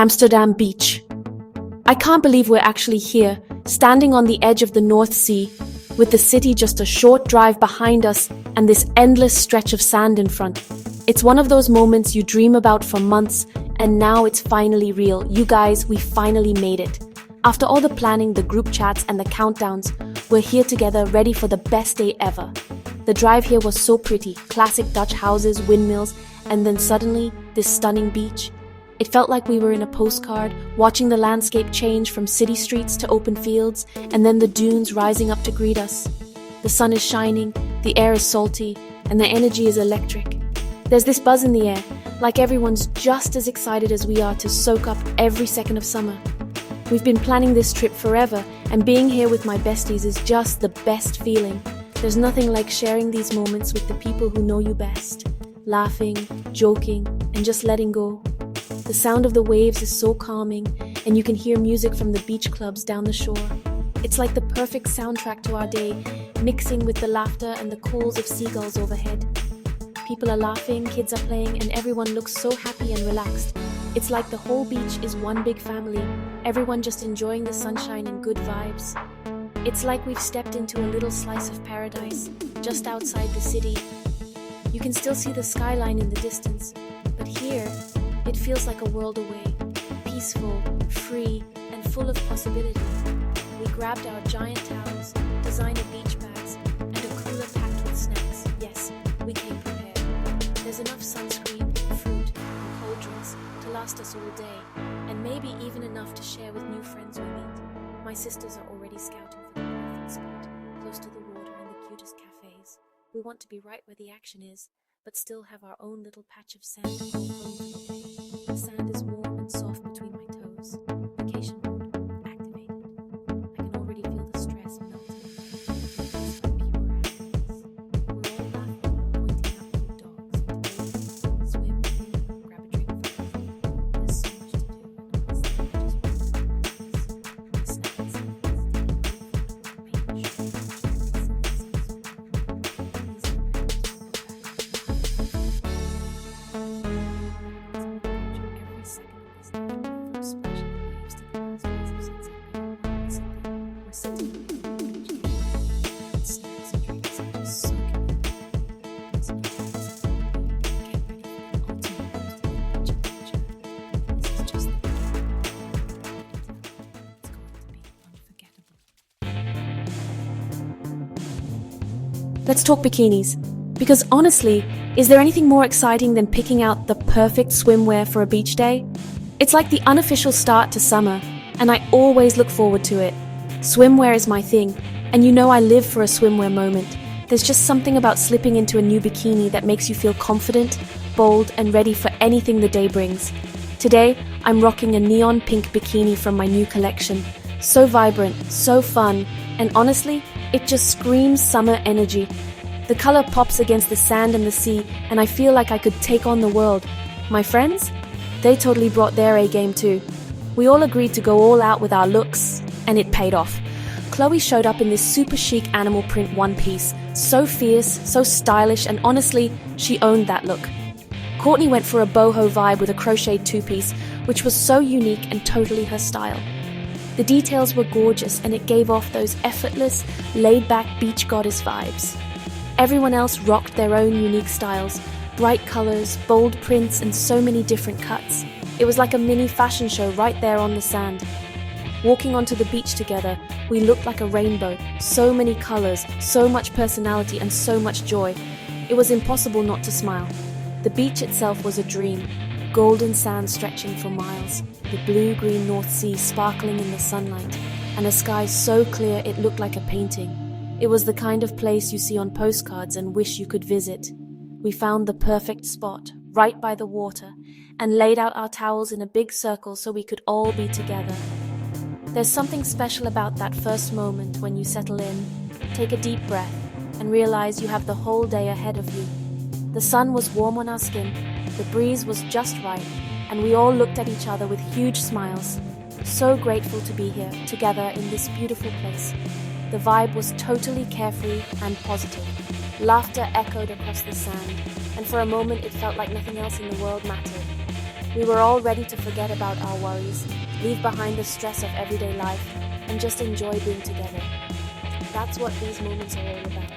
Amsterdam Beach. I can't believe we're actually here, standing on the edge of the North Sea, with the city just a short drive behind us and this endless stretch of sand in front. It's one of those moments you dream about for months, and now it's finally real. You guys, we finally made it. After all the planning, the group chats, and the countdowns, we're here together, ready for the best day ever. The drive here was so pretty, classic Dutch houses, windmills, and then suddenly, this stunning beach. It felt like we were in a postcard, watching the landscape change from city streets to open fields, and then the dunes rising up to greet us. The sun is shining, the air is salty, and the energy is electric. There's this buzz in the air, like everyone's just as excited as we are to soak up every second of summer. We've been planning this trip forever, and being here with my besties is just the best feeling. There's nothing like sharing these moments with the people who know you best. Laughing, joking, and just letting go. The sound of the waves is so calming, and you can hear music from the beach clubs down the shore. It's like the perfect soundtrack to our day, mixing with the laughter and the calls of seagulls overhead. People are laughing, kids are playing, and everyone looks so happy and relaxed. It's like the whole beach is one big family, everyone just enjoying the sunshine and good vibes. It's like we've stepped into a little slice of paradise, just outside the city. You can still see the skyline in the distance, but here, it feels like a world away, peaceful, free, and full of possibility. We grabbed our giant towels, designer beach bags, and a cooler packed with snacks. Yes, we came prepared. There's enough sunscreen, fruit, and cold drinks to last us all day, and maybe even enough to share with new friends we meet. My sisters are already scouting for the perfect spot, close to the water and the cutest cafes. We want to be right where the action is, but still have our own little patch of sand to call home for the day. The sand is warm and soft between my toes. Vacation mode activated. I can already feel the stress melting. It's like pure happiness. We're all laughing, pointing out cute dogs, and bathe, swim, grab a drink for coffee. There's so much to do, and honestly, I just want to relax. The snacks, paint, Let's talk bikinis. Because honestly, is there anything more exciting than picking out the perfect swimwear for a beach day? It's like the unofficial start to summer, and I always look forward to it. Swimwear is my thing, and you know I live for a swimwear moment. There's just something about slipping into a new bikini that makes you feel confident, bold, and ready for anything the day brings. Today, I'm rocking a neon pink bikini from my new collection. So vibrant, so fun, and honestly, it just screams summer energy. The color pops against the sand and the sea, and I feel like I could take on the world. My friends? They totally brought their A game too. We all agreed to go all out with our looks, and it paid off. Chloe showed up in this super chic animal print one piece, so fierce, so stylish, and honestly, she owned that look. Courtney went for a boho vibe with a crocheted two-piece, which was so unique and totally her style. The details were gorgeous, and it gave off those effortless, laid-back beach goddess vibes. Everyone else rocked their own unique styles, bright colors, bold prints, and so many different cuts. It was like a mini fashion show right there on the sand. Walking onto the beach together, we looked like a rainbow. So many colors, so much personality, and so much joy. It was impossible not to smile. The beach itself was a dream. Golden sand stretching for miles, the blue-green North Sea sparkling in the sunlight, and a sky so clear it looked like a painting. It was the kind of place you see on postcards and wish you could visit. We found the perfect spot, right by the water, and laid out our towels in a big circle so we could all be together. There's something special about that first moment when you settle in, take a deep breath, and realize you have the whole day ahead of you. The sun was warm on our skin, the breeze was just right, and we all looked at each other with huge smiles. So grateful to be here, together in this beautiful place. The vibe was totally carefree and positive. Laughter echoed across the sand, and for a moment it felt like nothing else in the world mattered. We were all ready to forget about our worries, leave behind the stress of everyday life, and just enjoy being together. That's what these moments are all about.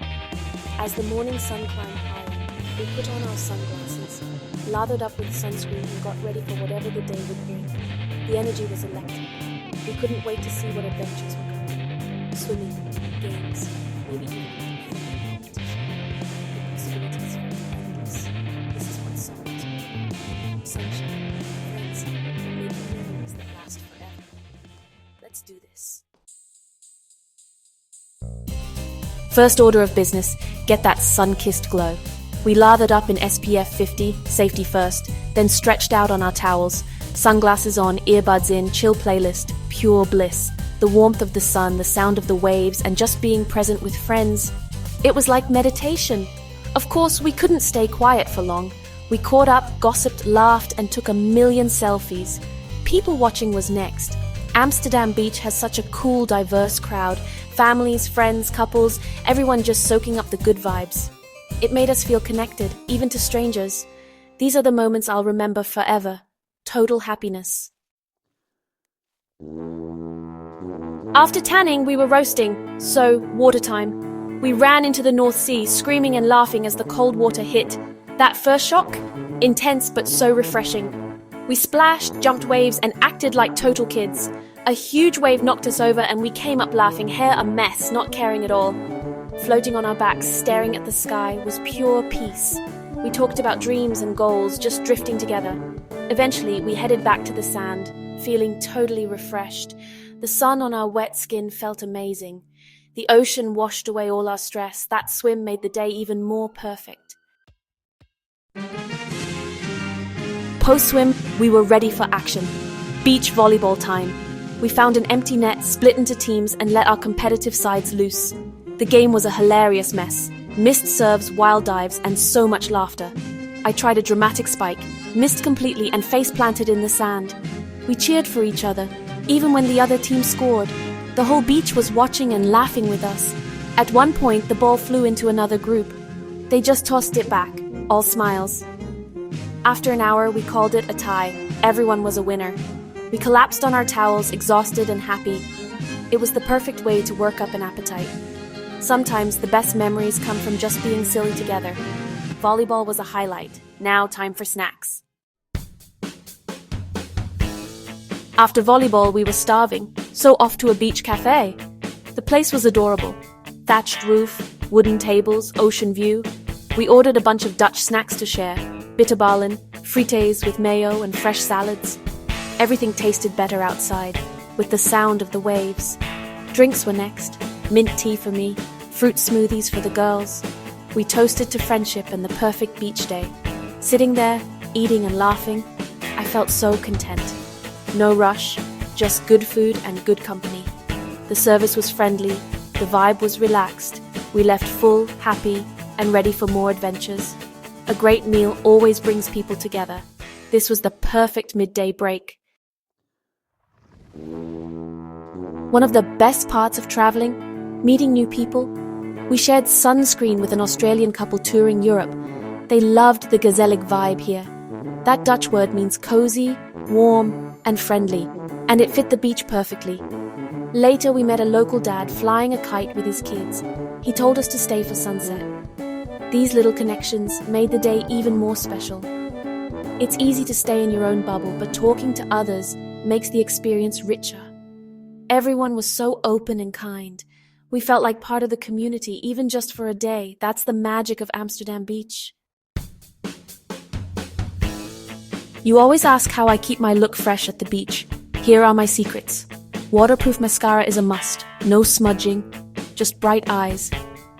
As the morning sun climbed higher, we put on our sunglasses, lathered up with sunscreen and got ready for whatever the day would bring. The energy was electric. We couldn't wait to see what adventures were coming. Swimming, games, maybe even a competition. The possibilities were endless. This is what summer is all about. Sunshine, friends, and making memories that last forever. Let's do this. First order of business, get that sun-kissed glow. We lathered up in SPF 50, safety first, then stretched out on our towels, sunglasses on, earbuds in, chill playlist, pure bliss. The warmth of the sun, the sound of the waves, and just being present with friends. It was like meditation. Of course, we couldn't stay quiet for long. We caught up, gossiped, laughed, and took a million selfies. People watching was next. Amsterdam Beach has such a cool, diverse crowd. Families, friends, couples, everyone just soaking up the good vibes. It made us feel connected, even to strangers. These are the moments I'll remember forever. Total happiness. After tanning, we were roasting, so water time. We ran into the North Sea, screaming and laughing as the cold water hit. That first shock? Intense but so refreshing. We splashed, jumped waves, and acted like total kids. A huge wave knocked us over and we came up laughing, hair a mess, not caring at all. Floating on our backs, staring at the sky, was pure peace. We talked about dreams and goals, just drifting together. Eventually, we headed back to the sand, feeling totally refreshed. The sun on our wet skin felt amazing. The ocean washed away all our stress. That swim made the day even more perfect. Post-swim, we were ready for action. Beach volleyball time. We found an empty net, split into teams, and let our competitive sides loose. The game was a hilarious mess. Missed serves, wild dives, and so much laughter. I tried a dramatic spike, missed completely, and face-planted in the sand. We cheered for each other, even when the other team scored. The whole beach was watching and laughing with us. At one point, the ball flew into another group. They just tossed it back, all smiles. After an hour, we called it a tie. Everyone was a winner. We collapsed on our towels, exhausted and happy. It was the perfect way to work up an appetite. Sometimes the best memories come from just being silly together. Volleyball was a highlight. Now time for snacks. After volleyball, we were starving, so off to a beach cafe. The place was adorable. Thatched roof, wooden tables, ocean view. We ordered a bunch of Dutch snacks to share. Bitterballen, frites with mayo and fresh salads. Everything tasted better outside, with the sound of the waves. Drinks were next. Mint tea for me, fruit smoothies for the girls. We toasted to friendship and the perfect beach day. Sitting there, eating and laughing, I felt so content. No rush, just good food and good company. The service was friendly, the vibe was relaxed. We left full, happy, and ready for more adventures. A great meal always brings people together. This was the perfect midday break. One of the best parts of traveling, meeting new people. We shared sunscreen with an Australian couple touring Europe. They loved the gezellig vibe here. That Dutch word means cozy, warm, and friendly, and it fit the beach perfectly. Later, we met a local dad flying a kite with his kids. He told us to stay for sunset. These little connections made the day even more special. It's easy to stay in your own bubble, but talking to others makes the experience richer. Everyone was so open and kind. We felt like part of the community, even just for a day. That's the magic of Amsterdam Beach. You always ask how I keep my look fresh at the beach. Here are my secrets. Waterproof mascara is a must. No smudging, just bright eyes.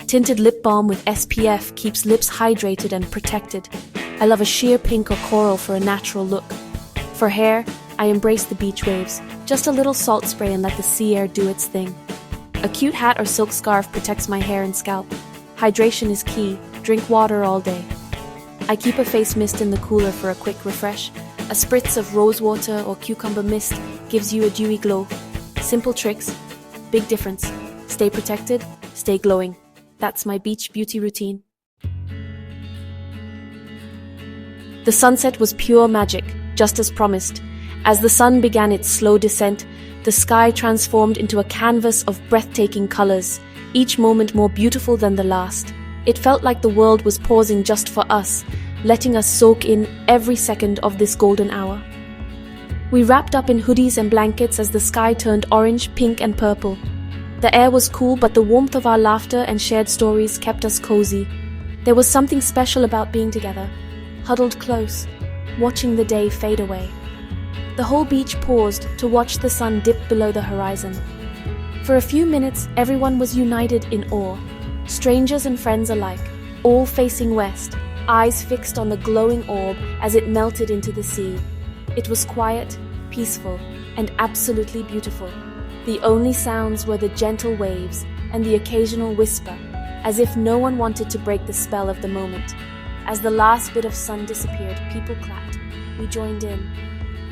Tinted lip balm with SPF keeps lips hydrated and protected. I love a sheer pink or coral for a natural look. For hair, I embrace the beach waves. Just a little salt spray and let the sea air do its thing. A cute hat or silk scarf protects my hair and scalp. Hydration is key. Drink water all day. I keep a face mist in the cooler for a quick refresh. A spritz of rose water or cucumber mist gives you a dewy glow. Simple tricks, big difference. Stay protected, stay glowing. That's my beach beauty routine. The sunset was pure magic. just as promised. As the sun began its slow descent, the sky transformed into a canvas of breathtaking colors, each moment more beautiful than the last. It felt like the world was pausing just for us, letting us soak in every second of this golden hour. We wrapped up in hoodies and blankets as the sky turned orange, pink, and purple. The air was cool, but the warmth of our laughter and shared stories kept us cozy. There was something special about being together, huddled close, watching the day fade away. The whole beach paused to watch the sun dip below the horizon. For a few minutes, everyone was united in awe, strangers and friends alike, all facing west, eyes fixed on the glowing orb as it melted into the sea. It was quiet, peaceful, and absolutely beautiful. The only sounds were the gentle waves and the occasional whisper, as if no one wanted to break the spell of the moment. As the last bit of sun disappeared, people clapped. We joined in.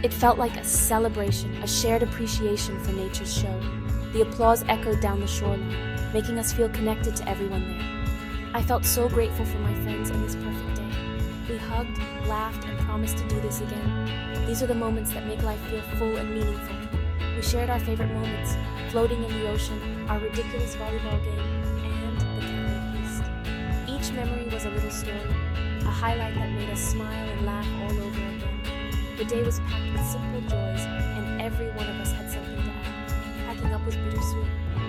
It felt like a celebration, a shared appreciation for nature's show. The applause echoed down the shoreline, making us feel connected to everyone there. I felt so grateful for my friends and this perfect day. We hugged, laughed, and promised to do this again. These are the moments that make life feel full and meaningful. We shared our favorite moments, floating in the ocean, our ridiculous volleyball game, and the candle feast. Each memory was a little story, a highlight that made us smile and laugh all over again. The day was packed with simple joys, and every one of us had something to add. Packing up was bittersweet,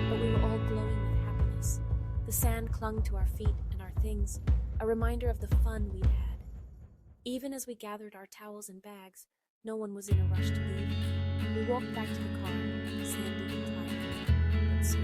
but we were all glowing with happiness. The sand clung to our feet and our things, a reminder of the fun we'd had. Even as we gathered our towels and bags, no one was in a rush to leave. We walked back to the car, sandy and tired, but so